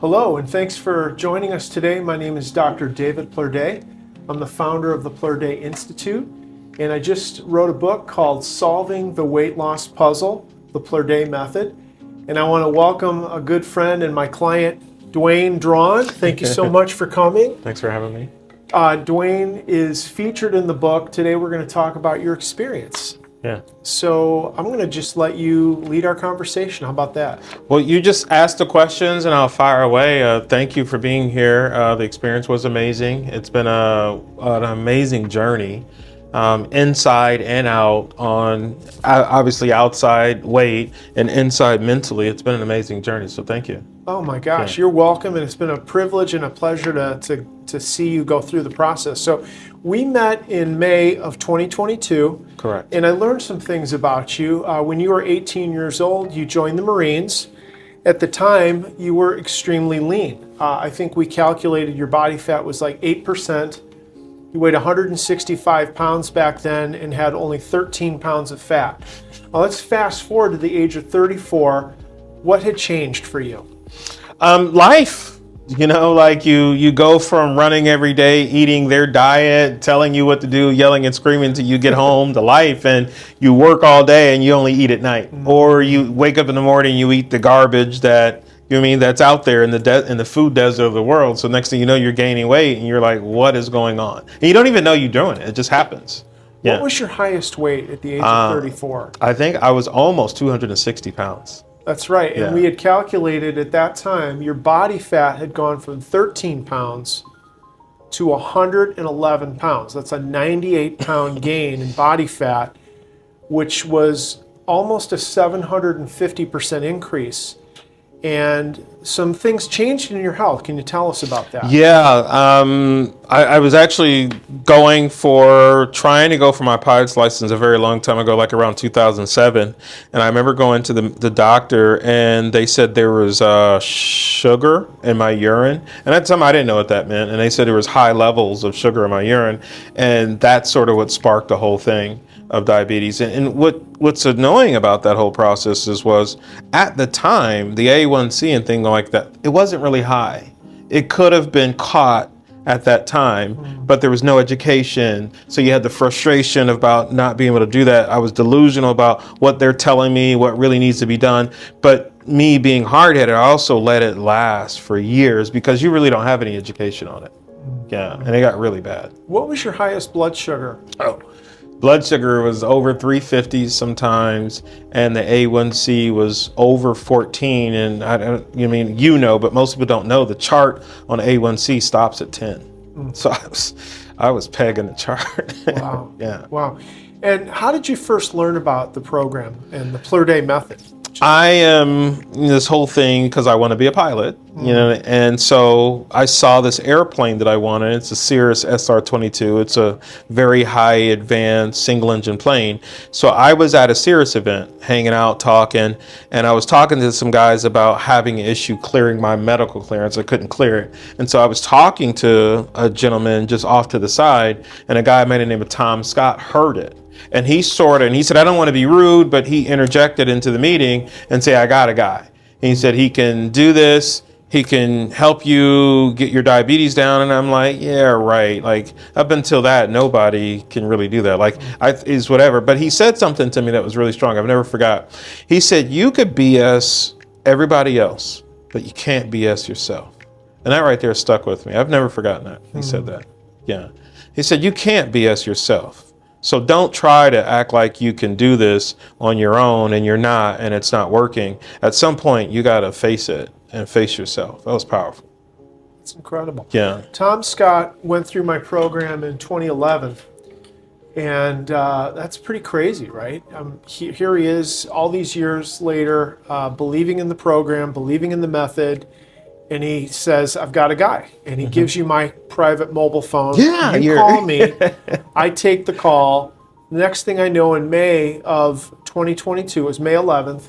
Hello, and thanks for joining us today. My name is Dr. David Plerday. I'm the founder of the Plerday Institute, and I just wrote a book called Solving the Weight Loss Puzzle, the Plerday Method. And I want to welcome a good friend and my client, Duane. Thank you so much for coming. Thanks for having me. Duane is featured in the book. Today we're going to talk about your experience. Yeah. So I'm going to just let you lead our conversation. How about that? Well, you just asked the questions and I'll fire away. Thank you for being here. The experience was amazing. It's been an amazing journey, inside and out, on obviously outside weight and inside mentally. It's been an amazing journey. So thank you. Oh my gosh, You're welcome. And it's been a privilege and a pleasure to see you go through the process. So we met in May of 2022. Correct. And I learned some things about you. When you were 18 years old, you joined the Marines. At the time, you were extremely lean. I think we calculated your body fat was like 8%. You weighed 165 pounds back then and had only 13 pounds of fat. Now let's fast forward to the age of 34. What had changed for you? Life. Like you go from running every day, eating their diet, telling you what to do, yelling and screaming until you get home, to life, and you work all day and you only eat at night. Mm-hmm. Or you wake up in the morning, you eat the garbage that's out there in the food desert of the world. So next thing you know, you're gaining weight and you're like, what is going on? And you don't even know you're doing it. It just happens. Yeah. What was your highest weight at the age of 34? I think I was almost 260 pounds. That's right. And we had calculated at that time your body fat had gone from 13 pounds to 111 pounds. That's a 98-pound gain in body fat, which was almost a 750% increase. And some things changed in your health. Can you tell us about that? Yeah, I was actually trying to go for my pilot's license a very long time ago, like around 2007. And I remember going to the doctor and they said there was sugar in my urine. And at the time I didn't know what that meant. And they said there was high levels of sugar in my urine. And that's sort of what sparked the whole thing of diabetes. And what's annoying about that whole process was at the time, the A1C and thing like that, it wasn't really high. It could have been caught at that time, but there was no education. So you had the frustration about not being able to do that. I was delusional about what they're telling me, what really needs to be done. But me being hard-headed, I also let it last for years because you really don't have any education on it. Yeah, and it got really bad. What was your highest blood sugar? Blood sugar was over 350 sometimes, and the A1C was over 14. And but most people don't know the chart on A1C stops at 10. So I was pegging the chart. Wow. Yeah. Wow. And how did you first learn about the program and the Plerday method? I am this whole thing because I want to be a pilot, and so I saw this airplane that I wanted. It's a Cirrus SR-22. It's a very high advanced single engine plane. So I was at a Cirrus event, hanging out, talking, and I was talking to some guys about having an issue clearing my medical clearance. I couldn't clear it. And so I was talking to a gentleman just off to the side, and a guy by the name of Tom Scott heard it. And he said, I don't want to be rude, but he interjected into the meeting and say, I got a guy. And he said, he can do this. He can help you get your diabetes down. And I'm like, yeah, right. Like up until that, nobody can really do that. Is whatever. But he said something to me that was really strong. I've never forgot. He said, you could BS everybody else, but you can't BS yourself. And that right there stuck with me. I've never forgotten that. He said that. Yeah. He said, you can't BS yourself. So don't try to act like you can do this on your own and you're not, and it's not working. At some point, you got to face it and face yourself. That was powerful. It's incredible. Yeah. Tom Scott went through my program in 2011, and that's pretty crazy, right? Here he is all these years later, believing in the program, believing in the method, and he says, I've got a guy. And he gives you my private mobile phone. Yeah, you call me. I take the call. The next thing I know, in May of 2022, it was May 11th,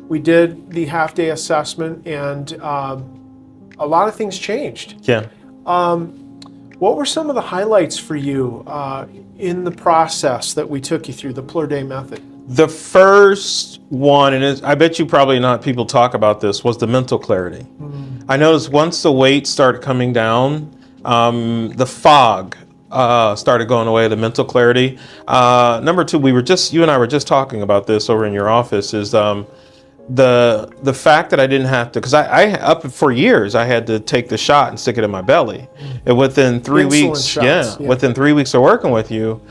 we did the half-day assessment, and a lot of things changed. Yeah. What were some of the highlights for you in the process that we took you through, the Plerday method? The first one, and I bet you probably not people talk about this, was the mental clarity. I noticed once the weight started coming down, the fog started going away, the mental clarity. Number two, you and I were just talking about this over in your office, is the fact that I didn't have to, because I up for years I had to take the shot and stick it in my belly, and within 3 Insulin weeks, shots, yeah. within 3 weeks of working with you,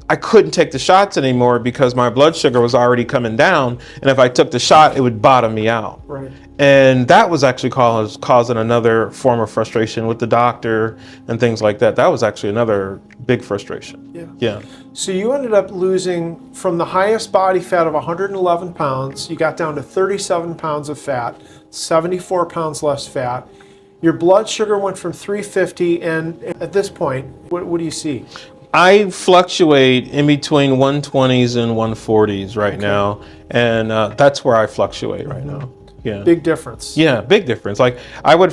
I couldn't take the shots anymore because my blood sugar was already coming down, and if I took the shot, it would bottom me out. Right. And that was actually causing another form of frustration with the doctor and things like that. That was actually another big frustration. Yeah. Yeah. So you ended up losing from the highest body fat of 111 pounds, you got down to 37 pounds of fat, 74 pounds less fat. Your blood sugar went from 350, and at this point, what do you see? I fluctuate in between 120s and 140s right now, and that's where I fluctuate right now. Yeah. Big difference. Yeah, big difference. Like I would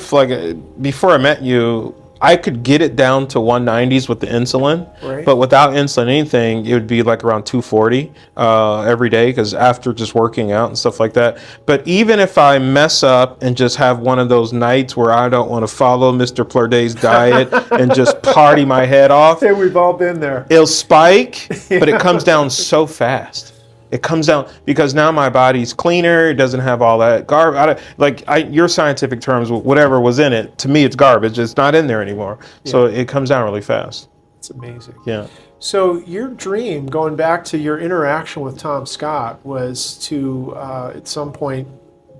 before I met you, I could get it down to 190s with the insulin, Right. but without insulin, anything, it would be like around 240 every day, because after just working out and stuff like that. But even if I mess up and just have one of those nights where I don't want to follow Mr. Plarday's diet and just party my head off, Hey, we've all been there. it'll spike, but it comes down so fast. It comes down because now my body's cleaner. It doesn't have all that garbage. Your scientific terms, whatever was in it, to me it's garbage. It's not in there anymore. So it comes down really fast. It's amazing. Yeah. So your dream, going back to your interaction with Tom Scott, was to at some point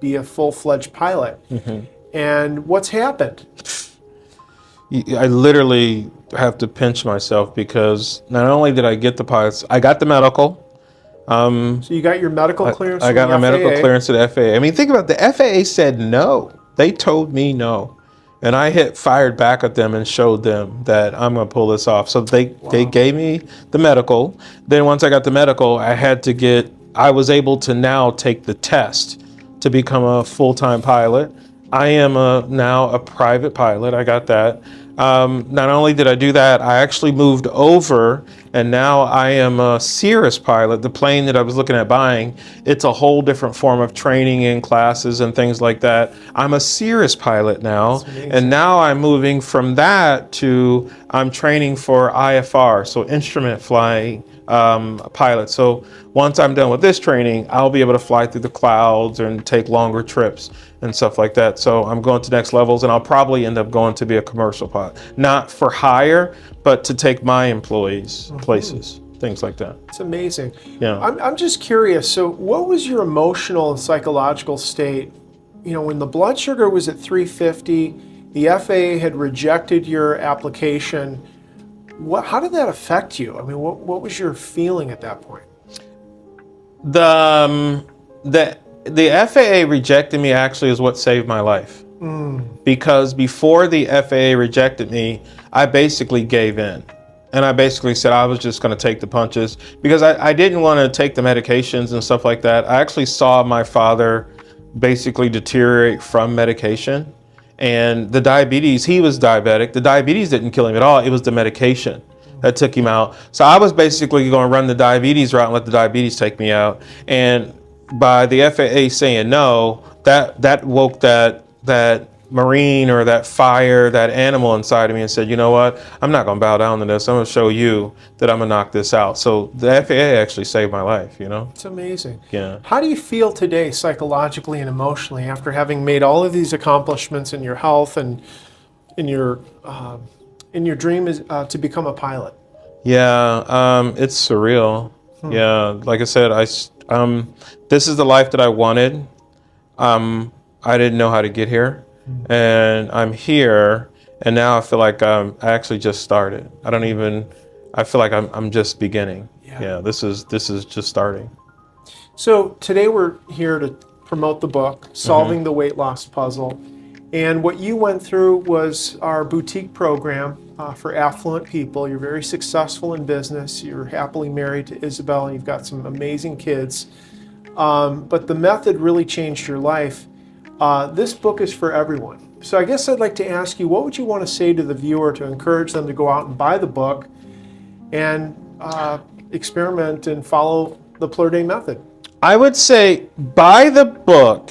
be a full-fledged pilot. Mm-hmm. And what's happened? I literally have to pinch myself because not only did I get the pilots, I got the medical. So you got your medical clearance. I got my from the medical FAA. clearance to the FAA. I mean, think about it. The FAA said no. They told me no. And I fired back at them and showed them that I'm going to pull this off. So they gave me the medical. Then once I got the medical, I was able to now take the test to become a full-time pilot. I am now a private pilot. I got that. Not only did I do that, I actually moved over, and now I am a Cirrus pilot. The plane that I was looking at buying, it's a whole different form of training and classes and things like that. I'm a Cirrus pilot now, and now I'm moving from that to I'm training for IFR, so instrument flying pilot. So once I'm done with this training, I'll be able to fly through the clouds and take longer trips and stuff like that. So I'm going to next levels, and I'll probably end up going to be a commercial pilot, not for hire, but to take my employees places, things like that. It's amazing. Yeah. I'm just curious. So what was your emotional and psychological state? You know, when the blood sugar was at 350, the FAA had rejected your application. How did that affect you? I mean, what was your feeling at that point? The FAA rejecting me actually is what saved my life. Because before the FAA rejected me, I basically gave in. And I basically said I was just going to take the punches because I didn't want to take the medications and stuff like that. I actually saw my father basically deteriorate from medication. And the diabetes, he was diabetic. The diabetes didn't kill him at all. It was the medication that took him out. So I was basically going to run the diabetes route and let the diabetes take me out. And by the FAA saying no, that woke that Marine or that fire, that animal inside of me and said, you know what? I'm not going to bow down to this. I'm going to show you that I'm going to knock this out. So the FAA actually saved my life, you know? It's amazing. Yeah. How do you feel today psychologically and emotionally after having made all of these accomplishments in your health and in your dream is to become a pilot? Yeah, it's surreal. Yeah, like I said, this is the life that I wanted. I didn't know how to get here. And I'm here, and now I feel like I actually just started. I feel like I'm just beginning. Yeah, this is just starting. So today we're here to promote the book, Solving the Weight Loss Puzzle. And what you went through was our boutique program for affluent people. You're very successful in business. You're happily married to Isabel, and you've got some amazing kids. But the method really changed your life. This book is for everyone. So I guess I'd like to ask you, what would you want to say to the viewer to encourage them to go out and buy the book and experiment and follow the Plarday method? I would say buy the book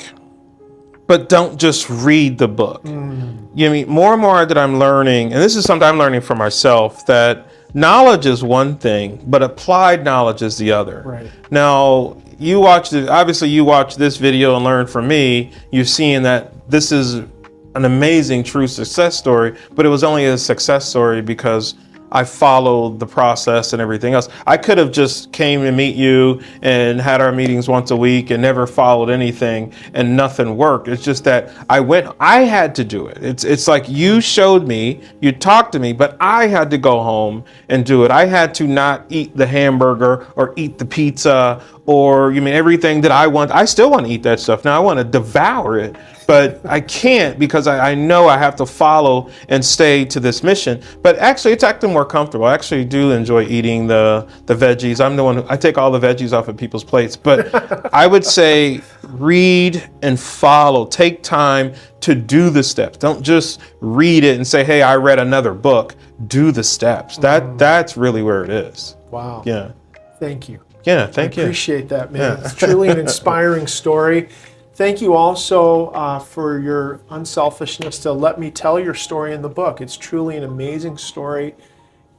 but don't just read the book. You mean more and more that I'm learning, and this is something I'm learning for myself, that knowledge is one thing, but applied knowledge is the other. Right. Now, obviously you watch this video and learn from me. You're seeing that this is an amazing true success story, but it was only a success story because I followed the process and everything else. I could have just came to meet you and had our meetings once a week and never followed anything and nothing worked. It's just that I had to do it. It's like you showed me, you talked to me, but I had to go home and do it. I had to not eat the hamburger or eat the pizza or everything that I want. I still want to eat that stuff. Now I want to devour it, but I can't because I know I have to follow and stay to this mission. But actually, it's actually more comfortable. I actually do enjoy eating the veggies. I'm the one I take all the veggies off of people's plates. But I would say read and follow. Take time to do the steps. Don't just read it and say, hey, I read another book. Do the steps. That's really where it is. Wow. Yeah. Thank you. Yeah, thank you. I appreciate that, man. It's truly an inspiring story. Thank you also for your unselfishness to let me tell your story in the book. It's truly an amazing story.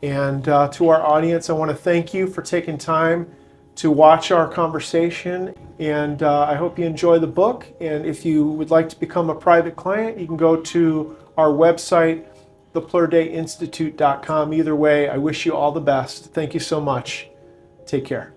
And to our audience, I want to thank you for taking time to watch our conversation. And I hope you enjoy the book. And if you would like to become a private client, you can go to our website, theplurdayinstitute.com. Either way, I wish you all the best. Thank you so much. Take care.